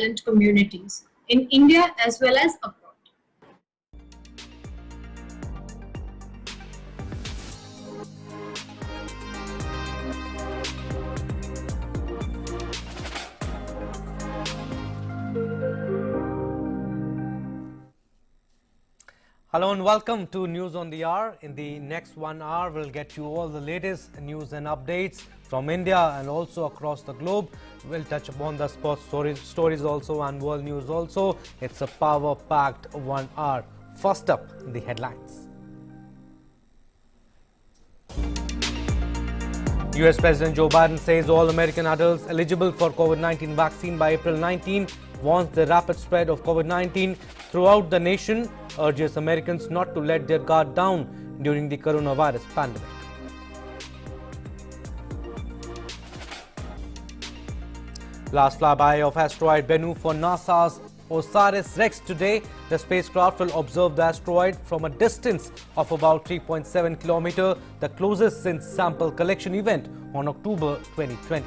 communities in India as well as abroad. Hello and welcome to News on the Hour. In the next 1 hour, we'll get you all the latest news and updates from India and also across the globe. We'll touch upon the sports stories also and world news also. It's a power-packed 1 hour. First up, the headlines. US President Joe Biden says all American adults eligible for COVID-19 vaccine by April 19 warns the rapid spread of COVID-19 throughout the nation, urges Americans not to let their guard down during the coronavirus pandemic. Last flyby of asteroid Bennu for NASA's OSIRIS-REx today. The spacecraft will observe the asteroid from a distance of about 3.7 km, the closest since sample collection event on October 2020.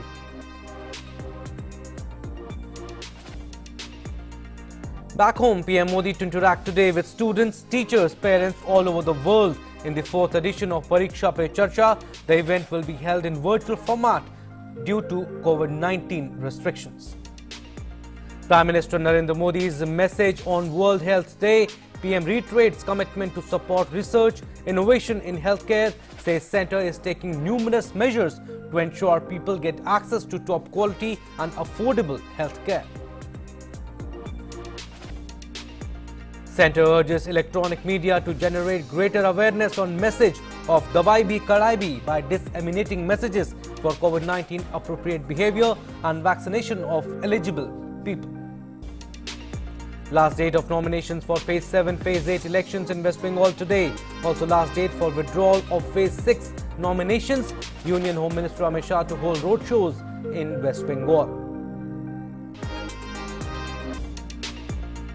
Back home, PM Modi to interact today with students, teachers, parents all over the world in the 4th edition of Pariksha Pe Charcha. The event will be held in virtual format due to COVID-19 restrictions. Prime Minister Narendra Modi's message on World Health Day. PM reiterates commitment to support research, innovation in healthcare, says centre is taking numerous measures to ensure people get access to top quality and affordable healthcare. Centre urges electronic media to generate greater awareness on message of Dawai Bhi Kadai Bhi by disseminating messages for COVID-19 appropriate behaviour and vaccination of eligible people. Last date of nominations for Phase 7, Phase 8 elections in West Bengal today. Also last date for withdrawal of Phase 6 nominations. Union Home Minister Amit Shah to hold roadshows in West Bengal.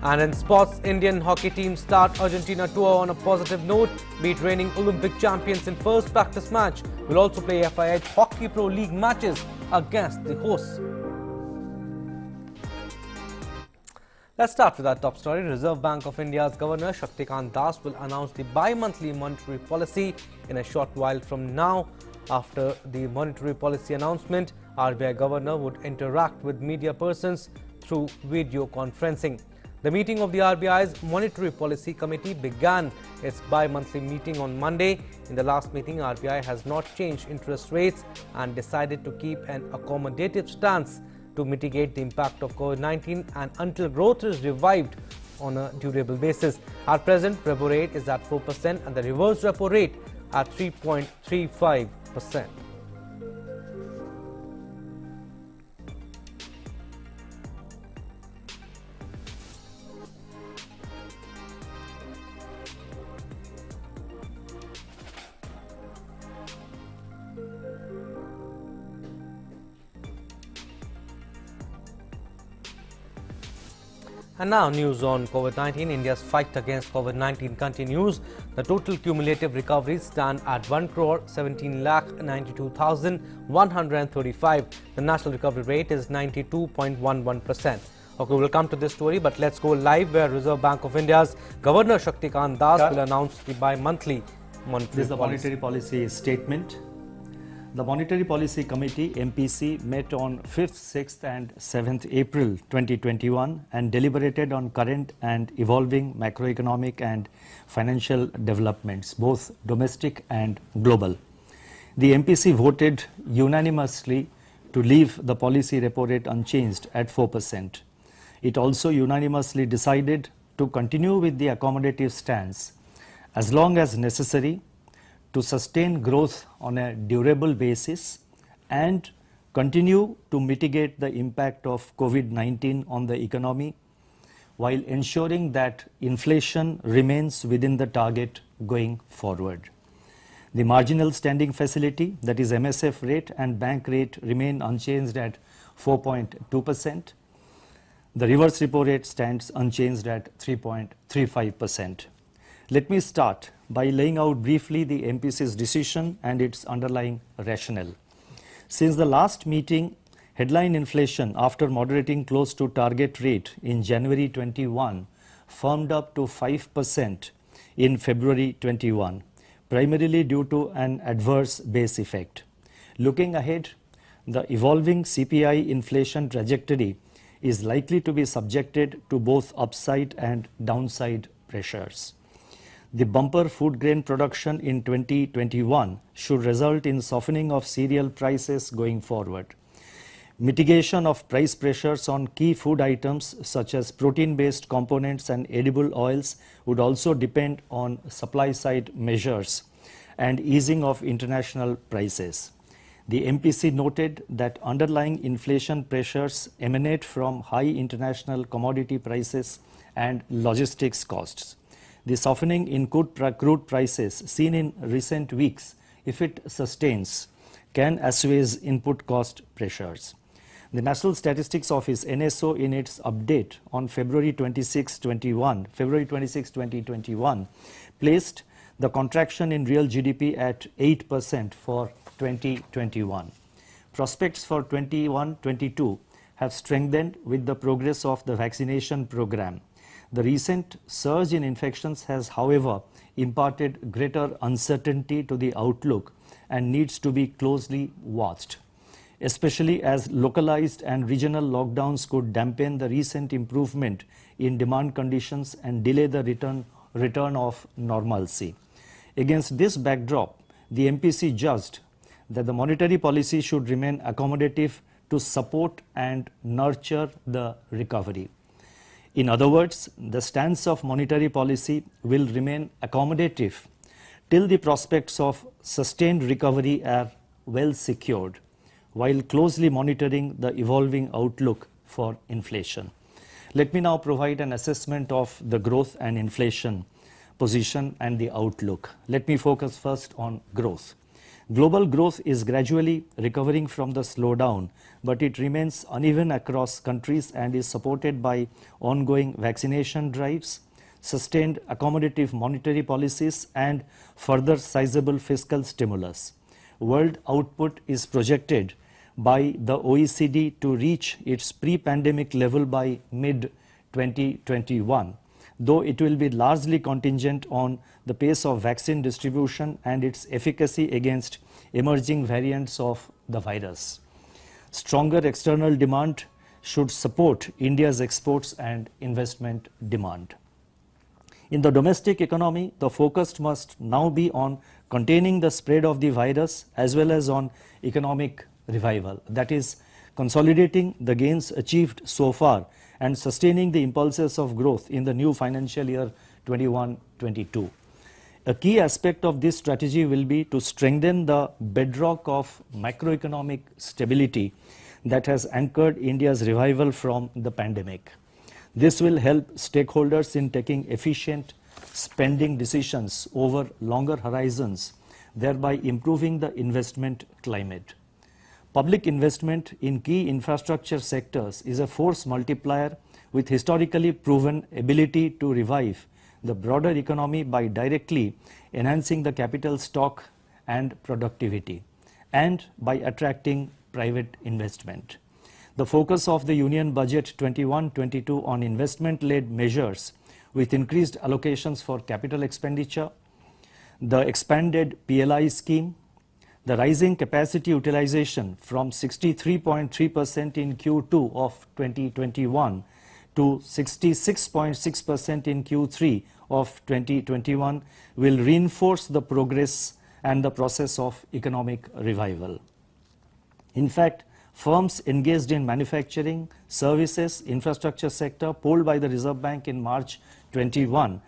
And in sports, Indian hockey team start Argentina tour on a positive note. Beat reigning Olympic champions in first practice match. Will also play FIH Hockey Pro League matches against the hosts. Let's start with our top story. Reserve Bank of India's Governor Shaktikant Das will announce the bi-monthly monetary policy in a short while from now. After the monetary policy announcement, RBI Governor would interact with media persons through video conferencing. The meeting of the RBI's Monetary Policy Committee began its bi-monthly meeting on Monday. In the last meeting, RBI has not changed interest rates and decided to keep an accommodative stance to mitigate the impact of COVID-19 and until growth is revived on a durable basis. At present, repo rate is at 4% and the reverse repo rate at 3.35%. And now news on COVID-19. India's fight against COVID-19 continues. The total cumulative recoveries stand at 1,17,92,135. The national recovery rate is 92.11%. Okay, we'll come to this story, but let's go live where Reserve Bank of India's Governor Shaktikant Das will announce the bi-monthly monetary policy. This is the monetary policy statement. The Monetary Policy Committee MPC met on 5th, 6th and 7th April 2021 and deliberated on current and evolving macroeconomic and financial developments, both domestic and global. The MPC voted unanimously to leave the policy repo rate unchanged at 4%. It also unanimously decided to continue with the accommodative stance as long as necessary to sustain growth on a durable basis and continue to mitigate the impact of COVID-19 on the economy while ensuring that inflation remains within the target going forward. The marginal standing facility, that is MSF rate and bank rate, remain unchanged at 4.2%. The reverse repo rate stands unchanged at 3.35%. Let me start by laying out briefly the MPC's decision and its underlying rationale. Since the last meeting Headline inflation, after moderating close to target rate in January 21, firmed up to 5% in February 21, primarily due to an adverse base effect. Looking ahead, the evolving CPI inflation trajectory is likely to be subjected to both upside and downside pressures. The bumper food grain production in 2021 should result in softening of cereal prices going forward. Mitigation of price pressures on key food items such as protein-based components and edible oils would also depend on supply-side measures and easing of international prices. The MPC noted that underlying inflation pressures emanate from high international commodity prices and logistics costs. The softening in crude prices seen in recent weeks, if it sustains, can assuage input cost pressures. The National Statistics Office (NSO) in its update on February 26, 2021, placed the contraction in real GDP at 8% for 2021. Prospects for 21-22 have strengthened with the progress of the vaccination program. The recent surge in infections has, however, imparted greater uncertainty to the outlook and needs to be closely watched, especially as localized and regional lockdowns could dampen the recent improvement in demand conditions and delay the return of normalcy. Against this backdrop, the MPC judged that the monetary policy should remain accommodative to support and nurture the recovery. In other words, the stance of monetary policy will remain accommodative till the prospects of sustained recovery are well secured, while closely monitoring the evolving outlook for inflation. Let me now provide an assessment of the growth and inflation position and the outlook. Let me focus first on growth. Global growth is gradually recovering from the slowdown, but it remains uneven across countries and is supported by ongoing vaccination drives, sustained accommodative monetary policies, and further sizable fiscal stimulus. World output is projected by the OECD to reach its pre-pandemic level by mid-2021, though it will be largely contingent on the pace of vaccine distribution and its efficacy against emerging variants of the virus. Stronger external demand should support India's exports and investment demand. In the domestic economy, the focus must now be on containing the spread of the virus as well as on economic revival, that is, consolidating the gains achieved so far and sustaining the impulses of growth in the new financial year 21-22. A key aspect of this strategy will be to strengthen the bedrock of macroeconomic stability that has anchored India's revival from the pandemic. This will help stakeholders in taking efficient spending decisions over longer horizons, thereby improving the investment climate. Public investment in key infrastructure sectors is a force multiplier with historically proven ability to revive the broader economy by directly enhancing the capital stock and productivity, and by attracting private investment. The focus of the Union Budget 21-22 on investment-led measures with increased allocations for capital expenditure, the expanded PLI scheme, the rising capacity utilization from 63.3% in Q2 of 2021 to 66.6% in Q3 of 2021 will reinforce the progress and the process of economic revival. In fact, firms engaged in manufacturing, services, infrastructure sector polled by the Reserve Bank in March 21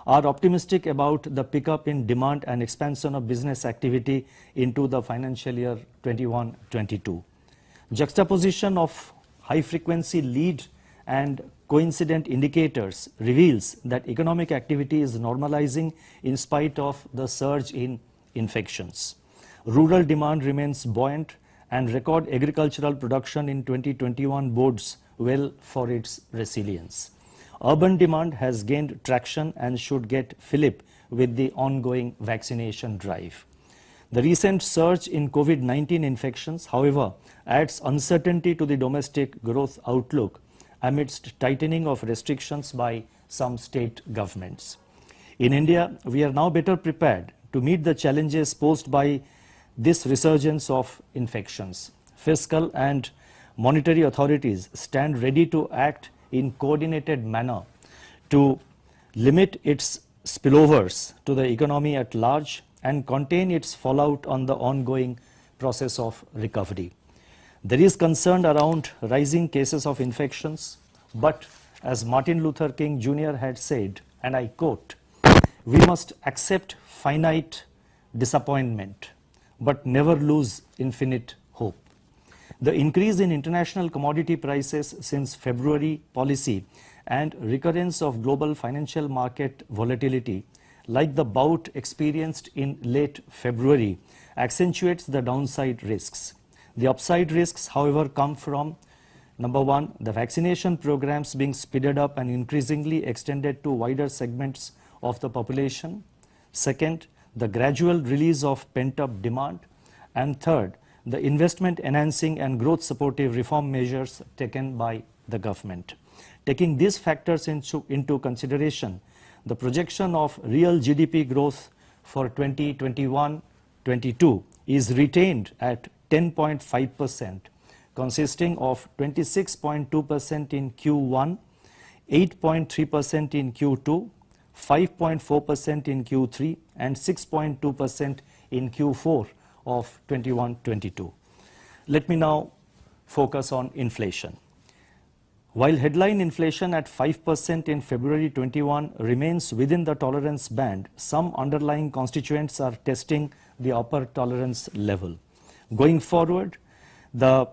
are optimistic about the pickup in demand and expansion of business activity into the financial year 21-22. Juxtaposition of high-frequency lead and coincident indicators reveals that economic activity is normalizing in spite of the surge in infections. Rural demand remains buoyant and record agricultural production in 2021 bodes well for its resilience. Urban demand has gained traction and should get fillip with the ongoing vaccination drive. The recent surge in COVID-19 infections, however, adds uncertainty to the domestic growth outlook amidst tightening of restrictions by some state governments. In India, we are now better prepared to meet the challenges posed by this resurgence of infections. Fiscal and monetary authorities stand ready to act in coordinated manner to limit its spillovers to the economy at large and contain its fallout on the ongoing process of recovery. There is concern around rising cases of infections, but as Martin Luther King Jr. had said, and I quote, "We must accept finite disappointment, but never lose infinite hope." The increase in international commodity prices since February policy and recurrence of global financial market volatility, like the bout experienced in late February, accentuates the downside risks. The upside risks, however, come from, number one, the vaccination programs being speeded up and increasingly extended to wider segments of the population. Second, the gradual release of pent-up demand. And third, the investment enhancing and growth supportive reform measures taken by the government. Taking these factors into consideration, the projection of real GDP growth for 2021-22 is retained at 10.5%, consisting of 26.2% in Q1, 8.3% in Q2, 5.4% in Q3, and 6.2% in Q4 of 21-22. Let me now focus on inflation. While headline inflation at 5% in February 21 remains within the tolerance band, some underlying constituents are testing the upper tolerance level. Going forward, the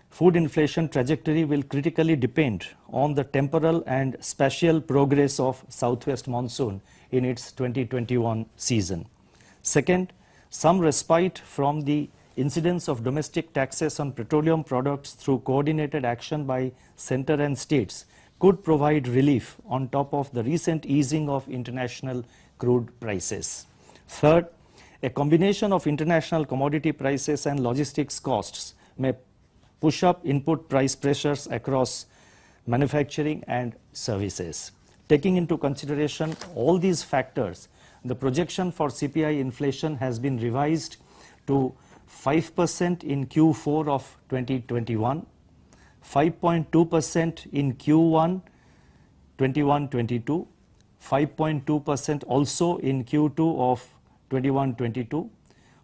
food inflation trajectory will critically depend on the temporal and spatial progress of southwest monsoon in its 2021 season. Second, some respite from the incidence of domestic taxes on petroleum products through coordinated action by center and states could provide relief on top of the recent easing of international crude prices. Third, a combination of international commodity prices and logistics costs may push up input price pressures across manufacturing and services. Taking into consideration all these factors, the projection for CPI inflation has been revised to 5% in Q4 of 2021, 5.2% in Q1 21-22, 5.2% also in Q2 of 21-22,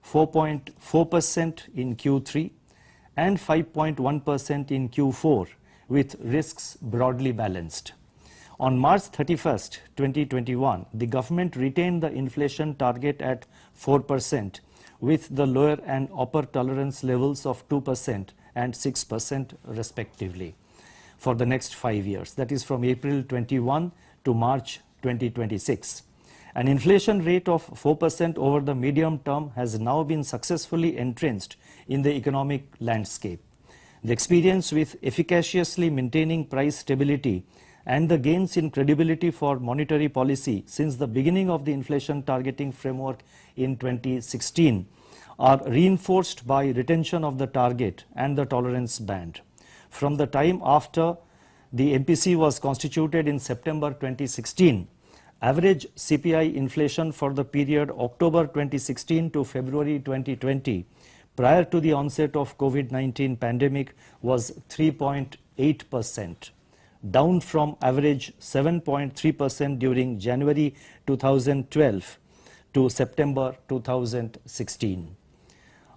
4.4% in Q3, and 5.1% in Q4, with risks broadly balanced. On March 31st, 2021, the government retained the inflation target at 4%, with the lower and upper tolerance levels of 2% and 6% respectively for the next 5 years, that is from April 21 to March 2026. An inflation rate of 4% over the medium term has now been successfully entrenched in the economic landscape. The experience with efficaciously maintaining price stability and the gains in credibility for monetary policy since the beginning of the inflation targeting framework in 2016 are reinforced by retention of the target and the tolerance band. From the time after the MPC was constituted in September 2016, average CPI inflation for the period October 2016 to February 2020, prior to the onset of COVID-19 pandemic, was 3.8%. down from average 7.3% during January 2012 to September 2016.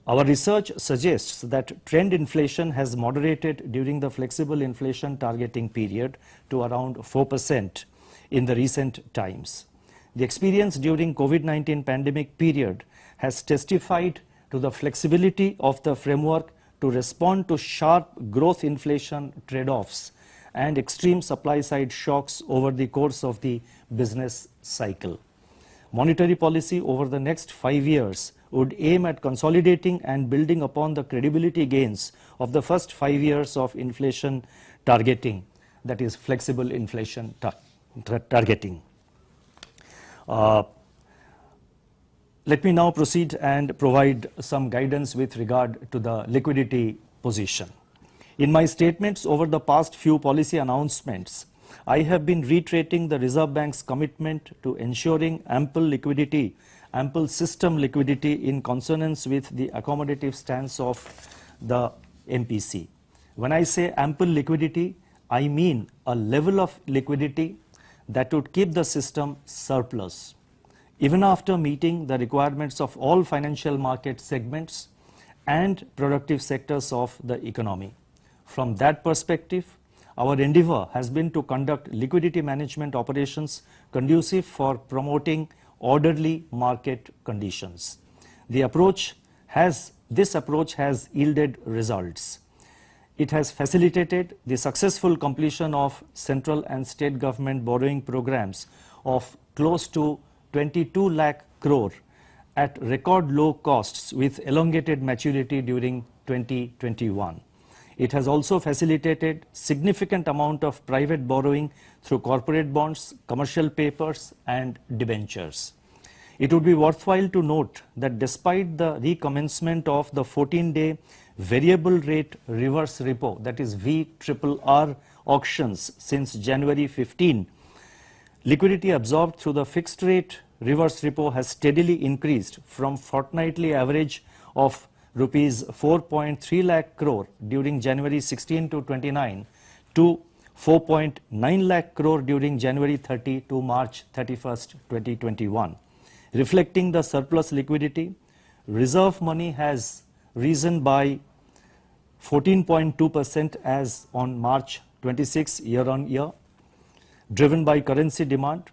Our research suggests that trend inflation has moderated during the flexible inflation targeting period to around 4% in the recent times. The experience during COVID-19 pandemic period has testified to the flexibility of the framework to respond to sharp growth inflation trade-offs and extreme supply-side shocks over the course of the business cycle. Monetary policy over the next 5 years would aim at consolidating and building upon the credibility gains of the first 5 years of inflation targeting, that is flexible inflation targeting. Let me now proceed and provide some guidance with regard to the liquidity position. In my statements over the past few policy announcements, I have been reiterating the Reserve Bank's commitment to ensuring ample liquidity, ample system liquidity in consonance with the accommodative stance of the MPC. When I say ample liquidity, I mean a level of liquidity that would keep the system surplus, even after meeting the requirements of all financial market segments and productive sectors of the economy. From that perspective, our endeavor has been to conduct liquidity management operations conducive for promoting orderly market conditions. This approach has yielded results. It has facilitated the successful completion of central and state government borrowing programs of close to 22 lakh crore at record low costs with elongated maturity during 2021. It has also facilitated significant amount of private borrowing through corporate bonds, commercial papers and debentures. It would be worthwhile to note that despite the recommencement of the 14-day variable rate reverse repo, that is VRRR auctions since January 15, liquidity absorbed through the fixed rate reverse repo has steadily increased from fortnightly average of rupees 4.3 lakh crore during January 16 to 29 to 4.9 lakh crore during January 30 to March 31st, 2021. Reflecting the surplus liquidity, reserve money has risen by 14.2% as on March 26 year on year, driven by currency demand,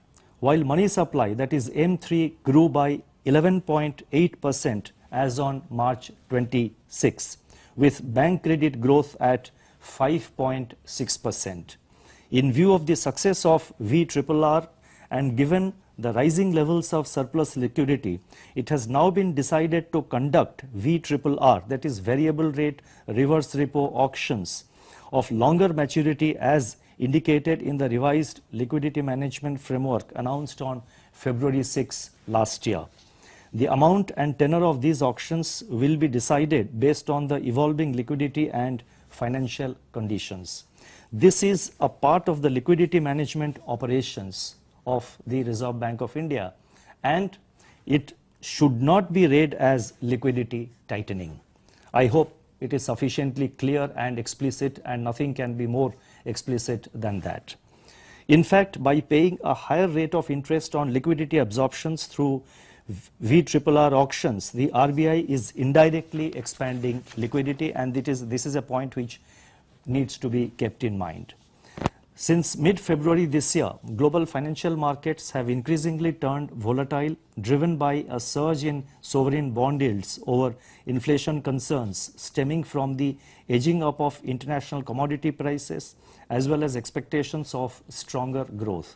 while money supply, that is M3, grew by 11.8% as on March 26, with bank credit growth at 5.6%. In view of the success of VRRR and given the rising levels of surplus liquidity, it has now been decided to conduct VRRR, that is variable rate reverse repo auctions of longer maturity as indicated in the revised liquidity management framework announced on February 6 last year. The amount and tenor of these auctions will be decided based on the evolving liquidity and financial conditions. This is a part of the liquidity management operations of the Reserve Bank of India, and it should not be read as liquidity tightening. I hope it is sufficiently clear and explicit, and nothing can be more explicit than that. In fact, by paying a higher rate of interest on liquidity absorptions through VRRR auctions, the RBI is indirectly expanding liquidity, and this is a point which needs to be kept in mind. Since mid-February this year, global financial markets have increasingly turned volatile, driven by a surge in sovereign bond yields over inflation concerns stemming from the edging up of international commodity prices as well as expectations of stronger growth.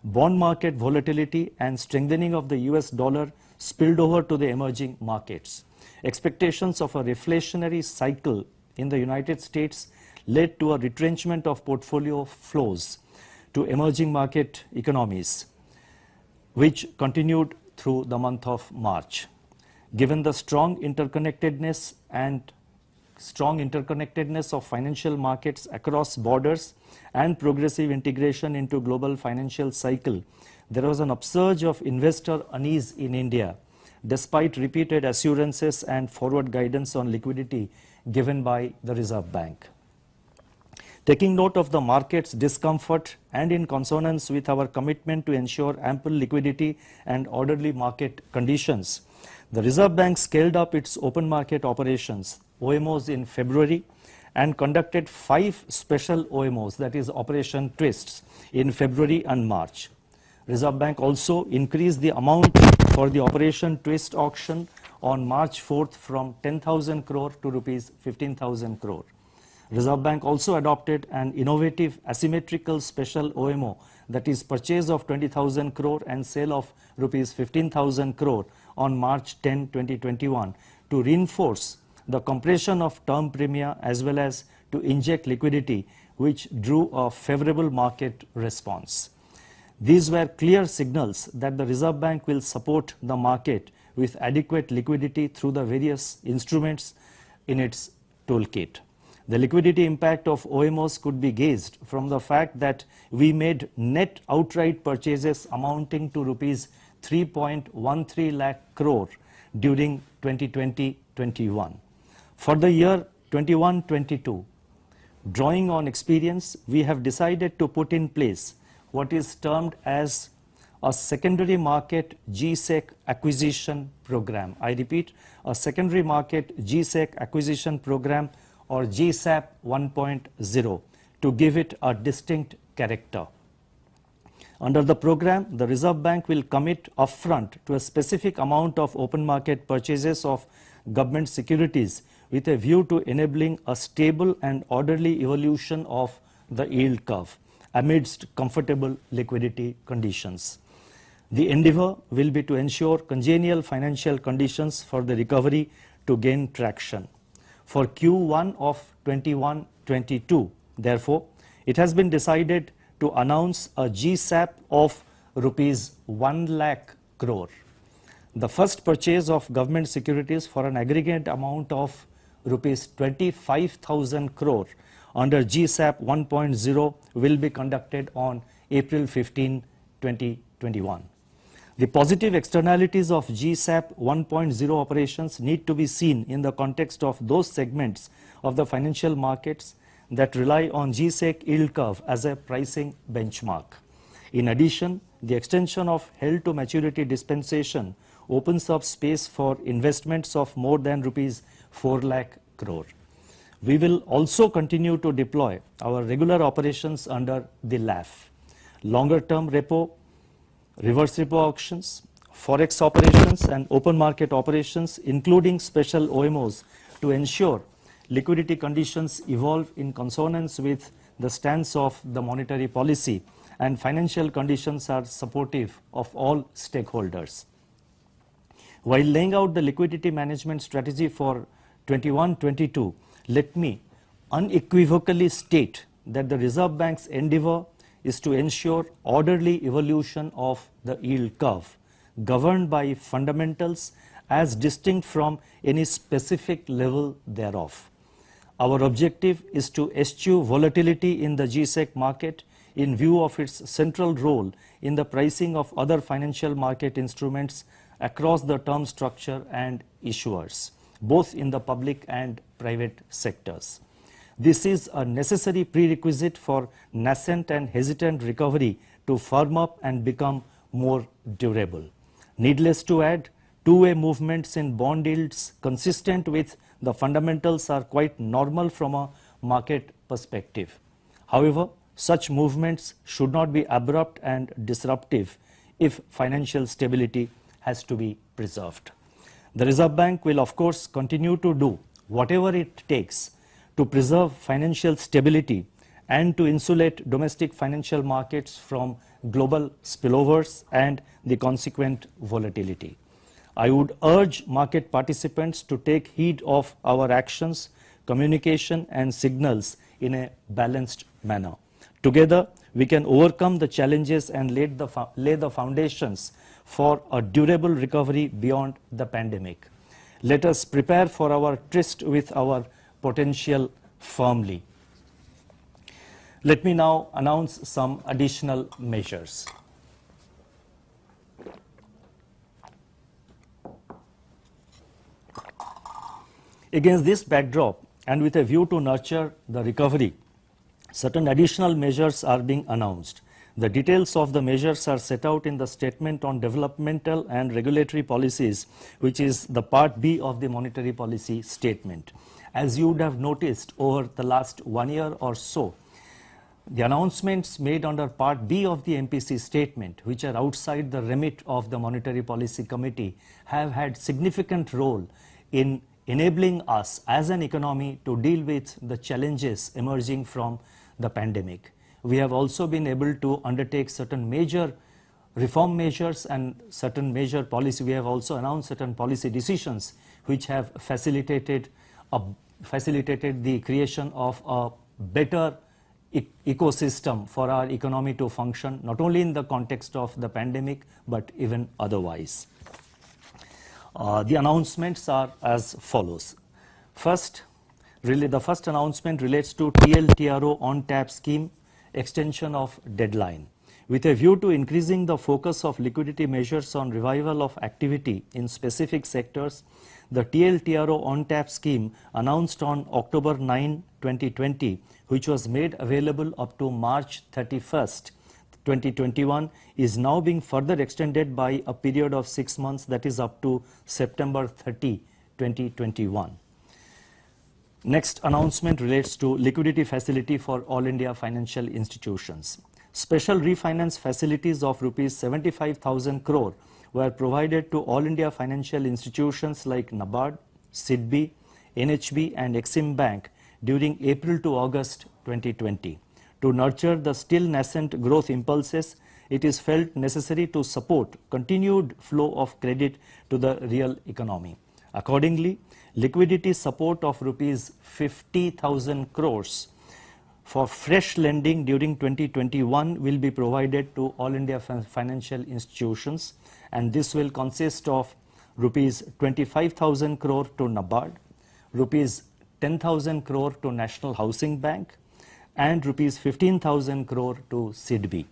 Bond market volatility and strengthening of the US dollar spilled over to the emerging markets. Expectations of a reflationary cycle in the United States led to a retrenchment of portfolio flows to emerging market economies, which continued through the month of March. Given the strong interconnectedness of financial markets across borders and progressive integration into global financial cycle, there was an upsurge of investor unease in India, despite repeated assurances and forward guidance on liquidity given by the Reserve Bank. Taking note of the market's discomfort and in consonance with our commitment to ensure ample liquidity and orderly market conditions, the Reserve Bank scaled up its open market operations, OMOs, in February and conducted 5 special OMOs, that is Operation Twists, in February and March. Reserve Bank also increased the amount for the Operation Twist auction on March 4th from 10,000 crore to rupees 15,000 crore. Reserve Bank also adopted an innovative asymmetrical special OMO, that is purchase of 20,000 crore and sale of rupees 15,000 crore on March 10, 2021 to reinforce the compression of term premia as well as to inject liquidity, which drew a favorable market response. These were clear signals that the Reserve Bank will support the market with adequate liquidity through the various instruments in its toolkit. The liquidity impact of OMOs could be gauged from the fact that we made net outright purchases amounting to rupees 3.13 lakh crore during 2020-21. For the year 21-22, drawing on experience, we have decided to put in place what is termed as a secondary market GSEC acquisition program. I repeat, a secondary market GSEC acquisition program, or GSAP 1.0, to give it a distinct character. Under the program, the Reserve Bank will commit upfront to a specific amount of open market purchases of government securities with a view to enabling a stable and orderly evolution of the yield curve amidst comfortable liquidity conditions. The endeavor will be to ensure congenial financial conditions for the recovery to gain traction. For Q1 of 21-22, therefore, it has been decided to announce a GSAP of rupees 1 lakh crore. The first purchase of government securities for an aggregate amount of rupees 25,000 crore under GSAP 1.0 will be conducted on April 15, 2021. The positive externalities of GSAP 1.0 operations need to be seen in the context of those segments of the financial markets that rely on GSEC yield curve as a pricing benchmark. In addition, the extension of held to maturity dispensation opens up space for investments of more than rupees 4 lakh crore. We will also continue to deploy our regular operations under the LAF, longer term repo, reverse repo auctions, forex operations and open market operations, including special OMOs, to ensure liquidity conditions evolve in consonance with the stance of the monetary policy and financial conditions are supportive of all stakeholders. While laying out the liquidity management strategy for 21-22, let me unequivocally state that the Reserve Bank's endeavor is to ensure orderly evolution of the yield curve, governed by fundamentals as distinct from any specific level thereof. Our objective is to eschew volatility in the GSEC market in view of its central role in the pricing of other financial market instruments across the term structure and issuers, both in the public and private sectors. This is a necessary prerequisite for nascent and hesitant recovery to firm up and become more durable. Needless to add, two-way movements in bond yields consistent with the fundamentals are quite normal from a market perspective. However, such movements should not be abrupt and disruptive if financial stability has to be preserved. The Reserve Bank will of course continue to do whatever it takes to preserve financial stability and to insulate domestic financial markets from global spillovers and the consequent volatility. I would urge market participants to take heed of our actions, communication and signals in a balanced manner. Together, we can overcome the challenges and lay the foundations for a durable recovery beyond the pandemic. Let us prepare for our tryst with our potential firmly. Let me now announce some additional measures. Against this backdrop and with a view to nurture the recovery, certain additional measures are being announced. The details of the measures are set out in the Statement on Developmental and Regulatory Policies, which is the Part B of the Monetary Policy Statement. As you would have noticed over the last 1 year or so, the announcements made under Part B of the MPC statement, which are outside the remit of the Monetary Policy Committee, have had significant role in enabling us as an economy to deal with the challenges emerging from the pandemic. We have also been able to undertake certain major reform measures and certain major policy. We have also announced certain policy decisions which have facilitated the creation of a better ecosystem for our economy to function, not only in the context of the pandemic, but even otherwise. The announcements are as follows. First, the first announcement relates to TLTRO on-tap scheme extension of deadline. With a view to increasing the focus of liquidity measures on revival of activity in specific sectors, the TLTRO on-tap scheme announced on October 9, 2020, which was made available up to March 31st, 2021, is now being further extended by a period of 6 months, that is up to September 30, 2021. Next announcement relates to liquidity facility for all India financial institutions. Special refinance facilities of rupees 75,000 crore were provided to all India financial institutions like NABARD, SIDBI, NHB and Exim Bank during April to August 2020. To nurture the still nascent growth impulses, it is felt necessary to support continued flow of credit to the real economy. Accordingly, liquidity support of rupees 50,000 crores for fresh lending during 2021 will be provided to all India financial institutions, and this will consist of rupees 25,000 crore to NABARD, rupees 10,000 crore to National Housing Bank and rupees 15,000 crore to SIDBI.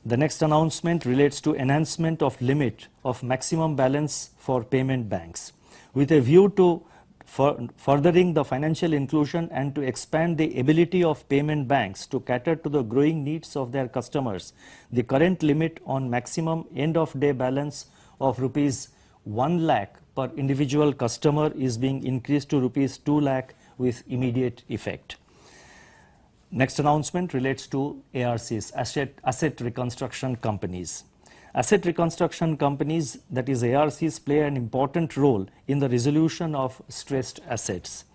The next announcement relates to enhancement of limit of maximum balance for payment banks. With a view to furthering the financial inclusion and to expand the ability of payment banks to cater to the growing needs of their customers, the current limit on maximum end-of-day balance of rupees 1 lakh per individual customer is being increased to rupees 2 lakh with immediate effect. Next announcement relates to ARCs, asset reconstruction companies. Asset reconstruction companies, that is ARCs, play an important role in the resolution of stressed assets.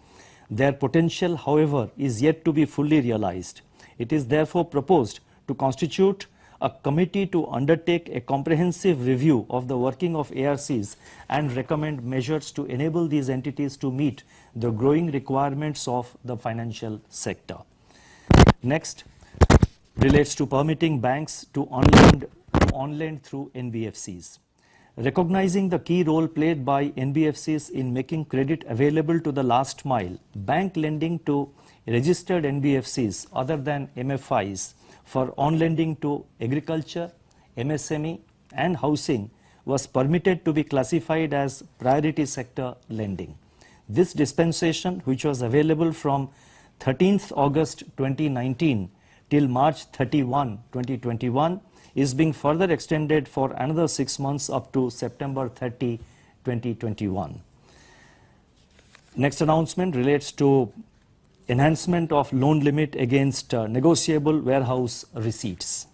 Their potential, however, is yet to be fully realized. It is therefore proposed to constitute a committee to undertake a comprehensive review of the working of ARCs and recommend measures to enable these entities to meet the growing requirements of the financial sector. Next relates to permitting banks to on-lend through NBFCs. Recognizing the key role played by NBFCs in making credit available to the last mile, bank lending to registered NBFCs other than MFIs for on-lending to agriculture, MSME and housing was permitted to be classified as priority sector lending. This dispensation, which was available from 13th August 2019 till March 31, 2021, is being further extended for another 6 months up to September 30, 2021. Next announcement relates to enhancement of loan limit against negotiable warehouse receipts.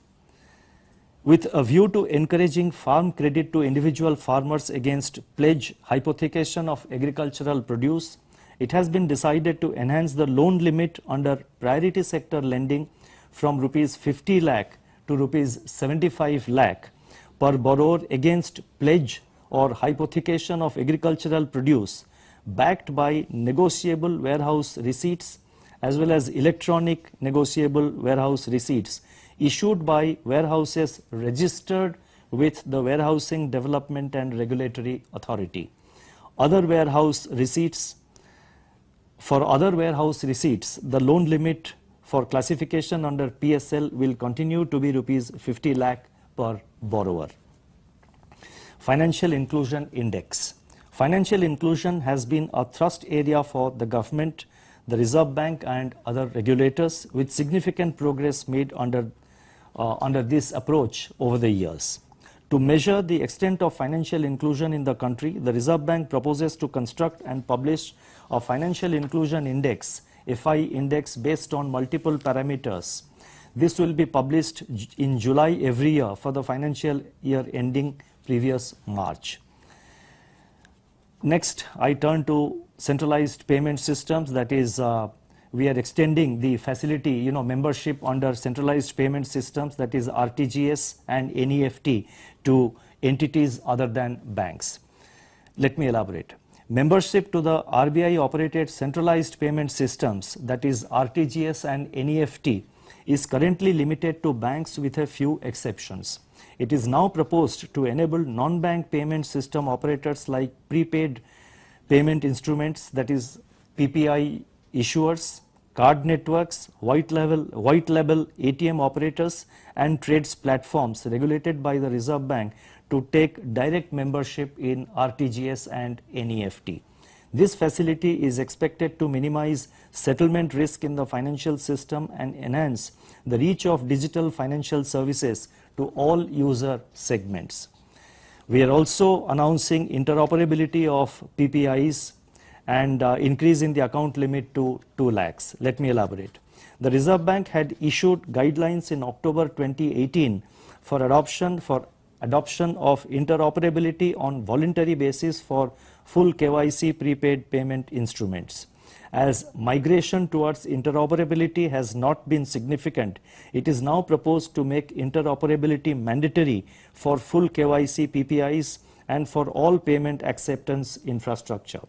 With a view to encouraging farm credit to individual farmers against pledge hypothecation of agricultural produce, it has been decided to enhance the loan limit under priority sector lending from rupees 50 lakh to rupees 75 lakh per borrower against pledge or hypothecation of agricultural produce backed by negotiable warehouse receipts as well as electronic negotiable warehouse receipts issued by warehouses registered with the Warehousing Development and Regulatory Authority. For other warehouse receipts, the loan limit for classification under PSL will continue to be rupees 50 lakh per borrower. Financial Inclusion Index. Financial inclusion has been a thrust area for the government, the Reserve Bank and other regulators, with significant progress made under this approach over the years. To measure the extent of financial inclusion in the country, the Reserve Bank proposes to construct and publish a Financial Inclusion Index, FI index, based on multiple parameters. This will be published in July every year for the financial year ending previous March. Next, I turn to centralized payment systems, that is we are extending the facility, membership under centralized payment systems, that is RTGS and NEFT, to entities other than banks. Let me elaborate. Membership to the RBI operated centralized payment systems, that is RTGS and NEFT, is currently limited to banks with a few exceptions. It is now proposed to enable non-bank payment system operators like prepaid payment instruments, that is PPI issuers, card networks, white label ATM operators and trades platforms regulated by the Reserve Bank to take direct membership in RTGS and NEFT. This facility is expected to minimize settlement risk in the financial system and enhance the reach of digital financial services to all user segments. We are also announcing interoperability of PPIs and increase in the account limit to 2 lakhs. Let me elaborate. The Reserve Bank had issued guidelines in October 2018 for adoption of interoperability on voluntary basis for full KYC prepaid payment instruments. As migration towards interoperability has not been significant, it is now proposed to make interoperability mandatory for full KYC PPIs and for all payment acceptance infrastructure.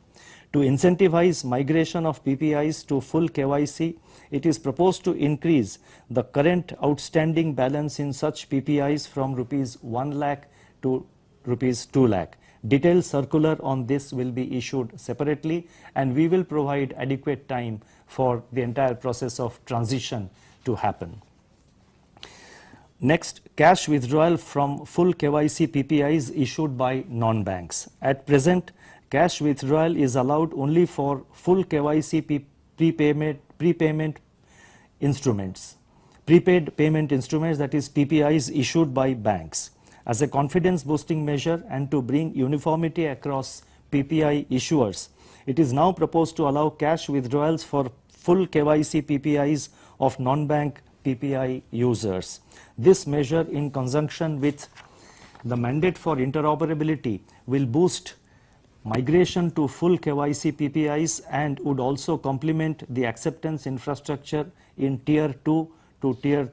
To incentivize migration of PPIs to full KYC, it is proposed to increase the current outstanding balance in such PPIs from rupees 1 lakh to rupees 2 lakh. Detailed circular on this will be issued separately, and we will provide adequate time for the entire process of transition to happen. Next, cash withdrawal from full KYC PPIs issued by non-banks. At present, cash withdrawal is allowed only for full KYC prepayment instruments, prepaid payment instruments, that is PPIs issued by banks. As a confidence boosting measure and to bring uniformity across PPI issuers, it is now proposed to allow cash withdrawals for full KYC PPIs of non-bank PPI users. This measure, in conjunction with the mandate for interoperability, will boost migration to full KYC PPIs and would also complement the acceptance infrastructure in tier 2 to tier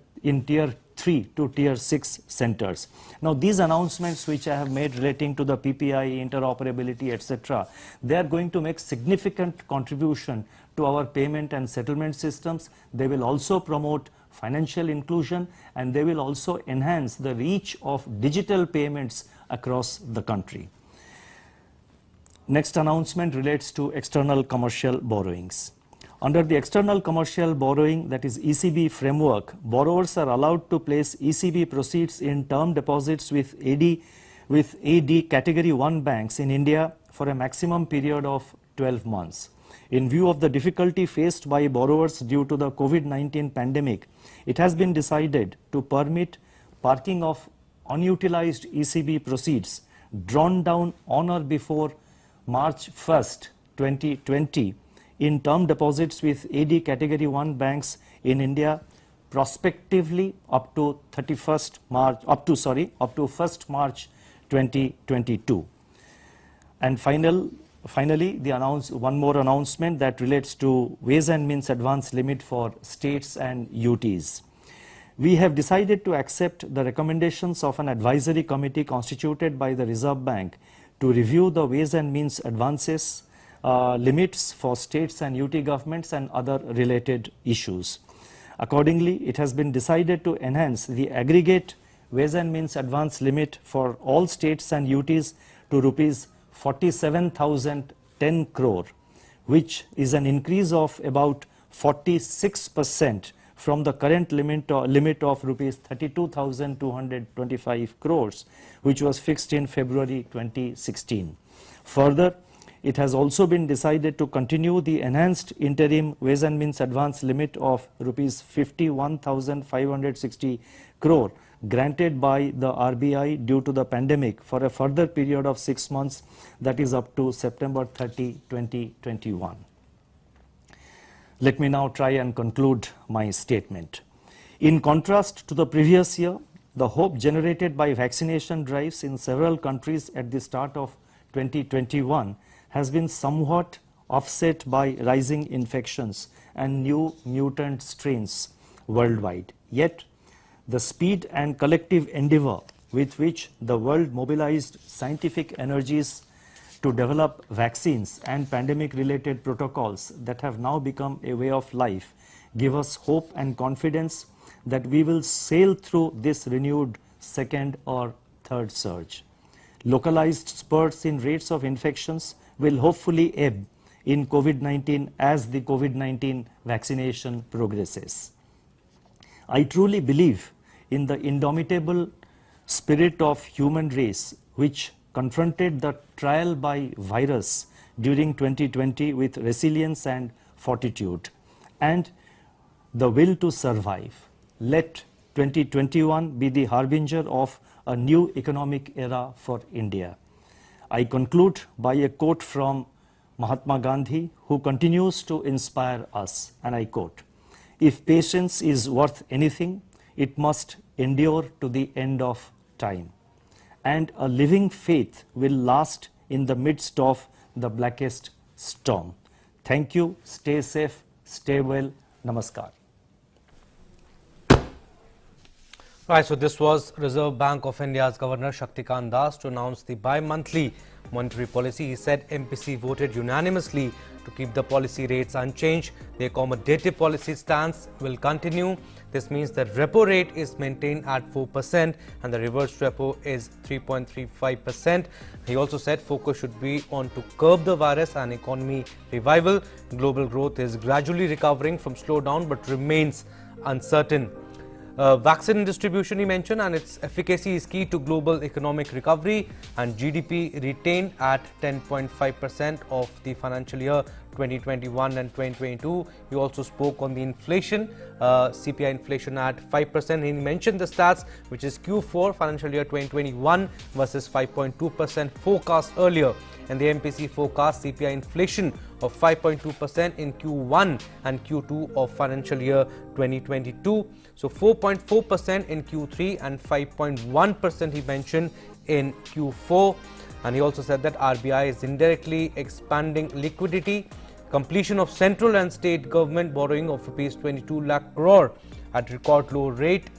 3 to tier 6 centers. Now, these announcements which I have made relating to the PPI, interoperability, etc., they are going to make significant contribution to our payment and settlement systems. They will also promote financial inclusion, and they will also enhance the reach of digital payments across the country. Next announcement relates to external commercial borrowings. Under the external commercial borrowing, that is ECB framework, borrowers are allowed to place ECB proceeds in term deposits with AD category 1 banks in India for a maximum period of 12 months. In view of the difficulty faced by borrowers due to the COVID-19 pandemic, it has been decided to permit parking of unutilized ECB proceeds drawn down on or before March 1st, 2020 in term deposits with AD category 1 banks in India prospectively up to 1st March 2022. And finally, one more announcement that relates to Ways and Means advance limit for states and UTs. We have decided to accept the recommendations of an advisory committee constituted by the Reserve Bank to review the Ways and Means advances limits for states and UT governments and other related issues. Accordingly, it has been decided to enhance the aggregate Ways and Means advance limit for all states and UTs to rupees 47,010 crore, which is an increase of about 46% from the current limit of rupees 32,225 crores, which was fixed in February 2016. Further, it has also been decided to continue the enhanced interim Ways and Means advance limit of rupees 51,560 crore granted by the RBI due to the pandemic for a further period of 6 months, that is up to September 30, 2021. Let me now try and conclude my statement. In contrast to the previous year, the hope generated by vaccination drives in several countries at the start of 2021 has been somewhat offset by rising infections and new mutant strains worldwide. Yet, the speed and collective endeavor with which the world mobilized scientific energies to develop vaccines and pandemic-related protocols that have now become a way of life give us hope and confidence that we will sail through this renewed second or third surge. Localized spurts in rates of infections will hopefully ebb in COVID-19 as the COVID-19 vaccination progresses. I truly believe in the indomitable spirit of human race which confronted the trial by virus during 2020 with resilience and fortitude and the will to survive. Let 2021 be the harbinger of a new economic era for India. I conclude by a quote from Mahatma Gandhi, who continues to inspire us, and I quote, "If patience is worth anything, it must endure to the end of time, and a living faith will last in the midst of the blackest storm." Thank you, stay safe, stay well, namaskar. Right, so this was Reserve Bank of India's Governor Shaktikant Das to announce the bi-monthly monetary policy. He said MPC voted unanimously to keep the policy rates unchanged. The accommodative policy stance will continue. This means the repo rate is maintained at 4% and the reverse repo is 3.35%. He also said focus should be on to curb the virus and economy revival. Global growth is gradually recovering from slowdown but remains uncertain. Vaccine distribution he mentioned, and its efficacy is key to global economic recovery, and GDP retained at 10.5% of the financial year 2021 and 2022. He also spoke on the inflation, CPI inflation at 5%. He mentioned the stats, which is Q4 financial year 2021 versus 5.2% forecast earlier, and the MPC forecast CPI inflation of 5.2% in Q1 and Q2 of financial year 2022. So 4.4% in Q3 and 5.1% he mentioned in Q4. And he also said that RBI is indirectly expanding liquidity. Completion of central and state government borrowing of rupees 22 lakh crore at record low rate.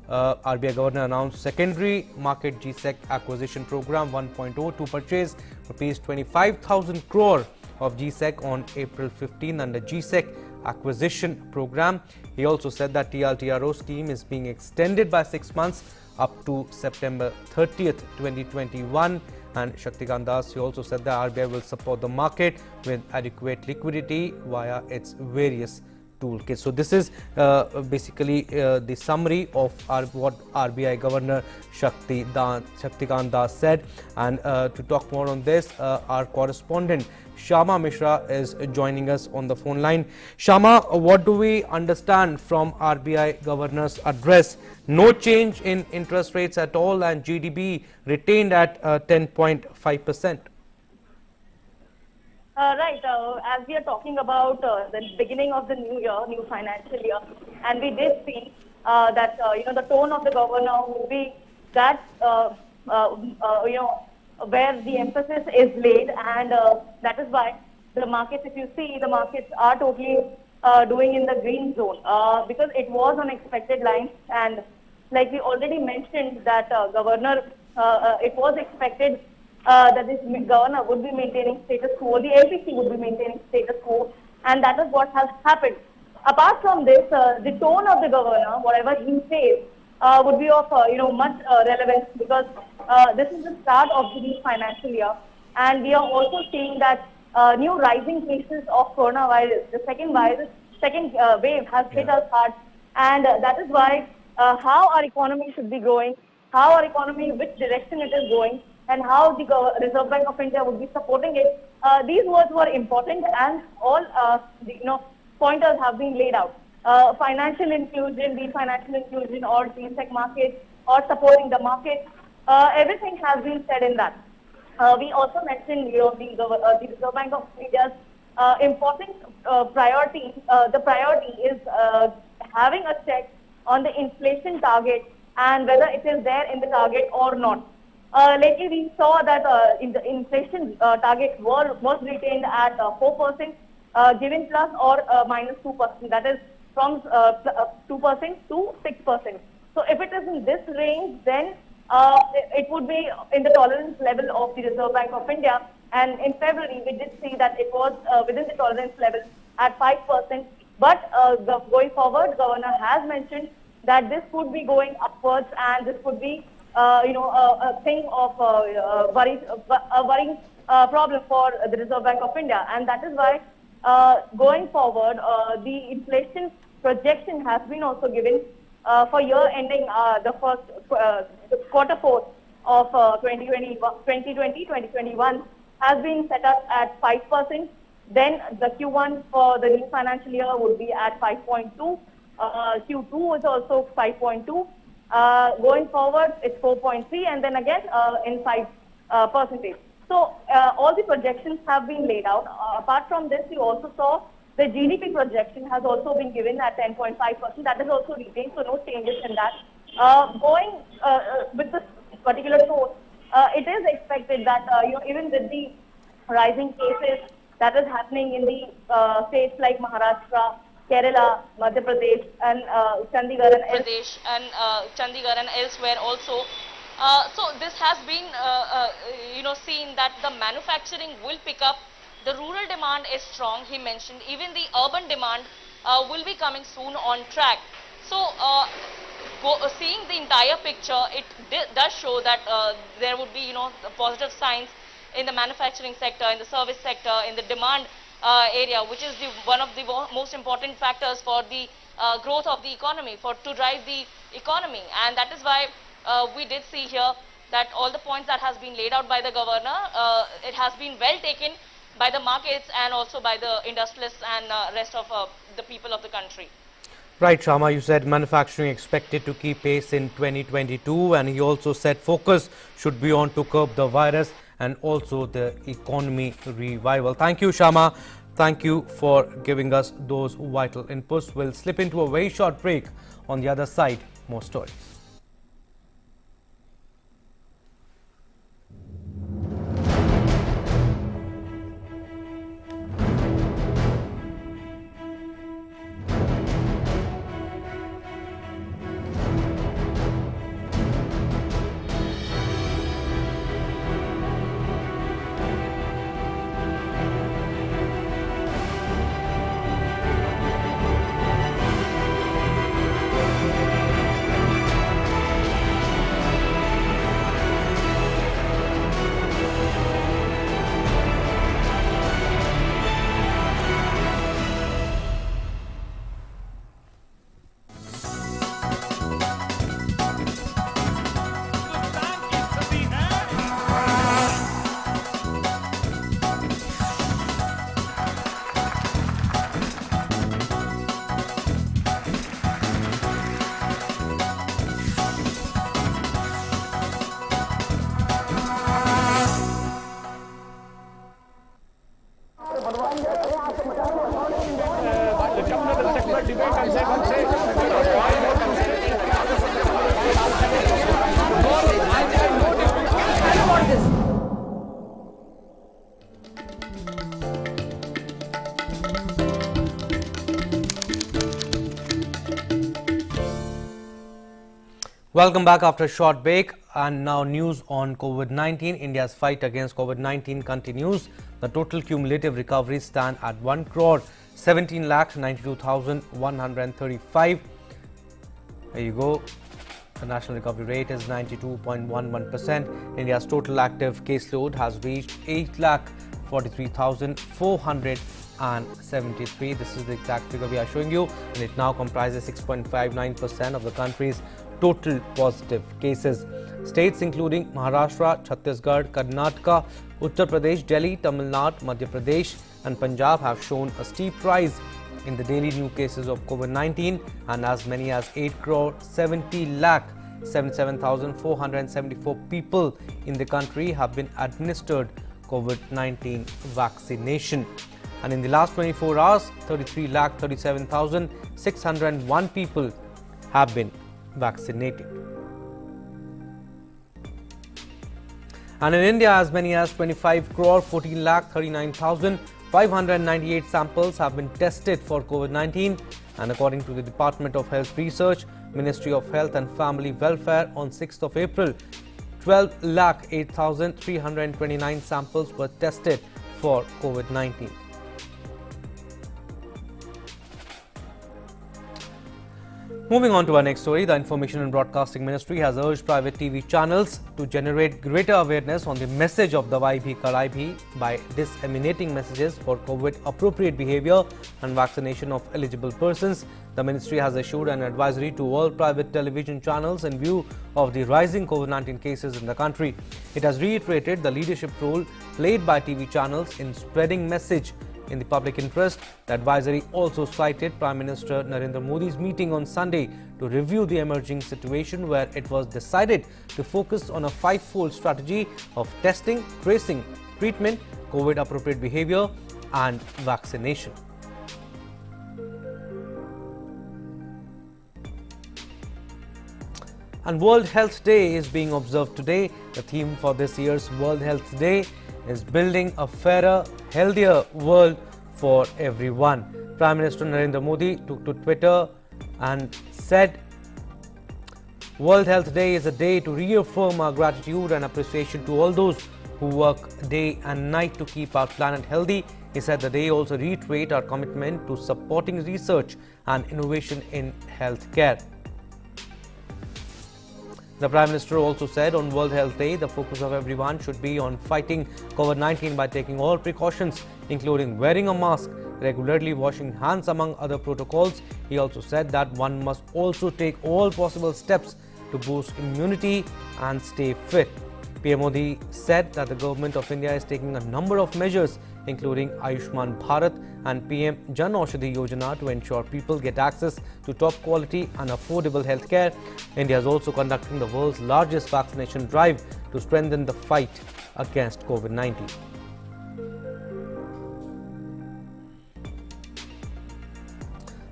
RBI Governor announced secondary market GSEC acquisition program 1.0 to purchase rupees 25,000 crore of GSEC on April 15 under GSEC acquisition program. He also said that TLTRO scheme is being extended by 6 months up to September 30th, 2021. And Shaktikant Das, he also said that RBI will support the market with adequate liquidity via its various toolkits. So this is basically the summary of what RBI Governor Shaktikant Das said. And to talk more on this, our correspondent Shama Mishra is joining us on the phone line. Shama, what do we understand from RBI Governor's address? No change in interest rates at all, and GDP retained at 10.5%. Right, as we are talking about the beginning of the new year, new financial year, and we did see that the tone of the governor will be that where the emphasis is laid, and that is why the markets, if you see, the markets are totally doing in the green zone because it was on expected lines, and like we already mentioned that governor, it was expected that this governor would be maintaining status quo, the LPC would be maintaining status quo, and that is what has happened. Apart from this, the tone of the governor, whatever he says, would be of much relevance because this is the start of the new financial year, and we are also seeing that new rising cases of coronavirus, the second wave has hit us hard, and that is why how our economy should be growing, how our economy, which direction it is going, and how the Reserve Bank of India would be supporting it. These words were important, and all the pointers have been laid out. Financial inclusion, the financial inclusion, or GSEC market, or supporting the market, everything has been said in that. We also mentioned the Reserve Bank of India's important priority. The priority is having a check on the inflation target and whether it is there in the target or not. Lately, we saw that the inflation target was retained at 4%, given plus or minus 2%. That is from 2% to 6%. So if it is in this range, then it would be in the tolerance level of the Reserve Bank of India. And in February, we did see that it was within the tolerance level at 5%. But going forward, Governor has mentioned that this could be going upwards and this could be, a thing of a worrying problem for the Reserve Bank of India. And that is why going forward, the inflation projection has been also given for year ending the first quarter four of 2020-2021 has been set up at 5%. Then the Q1 for the new financial year would be at 5.2. Q2 is also 5.2. Going forward, it's 4.3, and then again in 5%. So all the projections have been laid out. Apart from this, you also saw the GDP projection has also been given at 10.5%. That is also retained, so no changes in that. Going with this particular tone, it is expected that even with the rising cases that is happening in the states like Maharashtra, Kerala, Madhya Pradesh, and Chandigarh and elsewhere also. So this has been, seen that the manufacturing will pick up. The rural demand is strong, he mentioned. Even the urban demand will be coming soon on track. So seeing the entire picture, it does show that there would be, positive signs in the manufacturing sector, in the service sector, in the demand area, which is one of the most important factors for the growth of the economy, to drive the economy. And that is why we did see here that all the points that has been laid out by the governor, it has been well taken by the markets and also by the industrialists and rest of the people of the country. Right, Shama, you said manufacturing expected to keep pace in 2022, and he also said focus should be on to curb the virus and also the economy revival. Thank you, Shama. Thank you for giving us those vital inputs. We'll slip into a very short break. On the other side, more stories. Welcome back after a short break, and now news on COVID-19. India's fight against COVID-19 continues. The total cumulative recoveries stand at 1,17,92,135. There you go. The national recovery rate is 92.11%. India's total active caseload has reached 8,43,473. This is the exact figure we are showing you, and it now comprises 6.59% of the country's total positive cases. States including Maharashtra, Chhattisgarh, Karnataka, Uttar Pradesh, Delhi, Tamil Nadu, Madhya Pradesh and Punjab have shown a steep rise in the daily new cases of COVID-19, and as many as 8,70,77,474 people in the country have been administered COVID-19 vaccination. And in the last 24 hours, 33,37,601 people have been vaccinated. And in India, as many as 25,14,39,598 samples have been tested for COVID-19. And according to the Department of Health Research, Ministry of Health and Family Welfare, on 6th of April, 12,08,329 samples were tested for COVID-19. Moving on to our next story, the Information and Broadcasting Ministry has urged private TV channels to generate greater awareness on the message of Dawai Bhi Kadai Bhi by disseminating messages for COVID-appropriate behavior and vaccination of eligible persons. The ministry has issued an advisory to all private television channels in view of the rising COVID-19 cases in the country. It has reiterated the leadership role played by TV channels in spreading message in the public interest. The advisory also cited Prime Minister Narendra Modi's meeting on Sunday to review the emerging situation, where it was decided to focus on a five-fold strategy of testing, tracing, treatment, COVID-appropriate behavior and vaccination. And World Health Day is being observed today. The theme for this year's World Health Day is building a fairer, healthier world for everyone. Prime Minister Narendra Modi took to Twitter and said, World Health Day is a day to reaffirm our gratitude and appreciation to all those who work day and night to keep our planet healthy. He said the day also reiterates our commitment to supporting research and innovation in healthcare. The Prime Minister also said on World Health Day, the focus of everyone should be on fighting COVID-19 by taking all precautions, including wearing a mask, regularly washing hands, among other protocols. He also said that one must also take all possible steps to boost immunity and stay fit. PM Modi said that the Government of India is taking a number of measures, including Ayushman Bharat and PM Jan Aushadhi Yojana, to ensure people get access to top quality and affordable healthcare. India is also conducting the world's largest vaccination drive to strengthen the fight against COVID-19.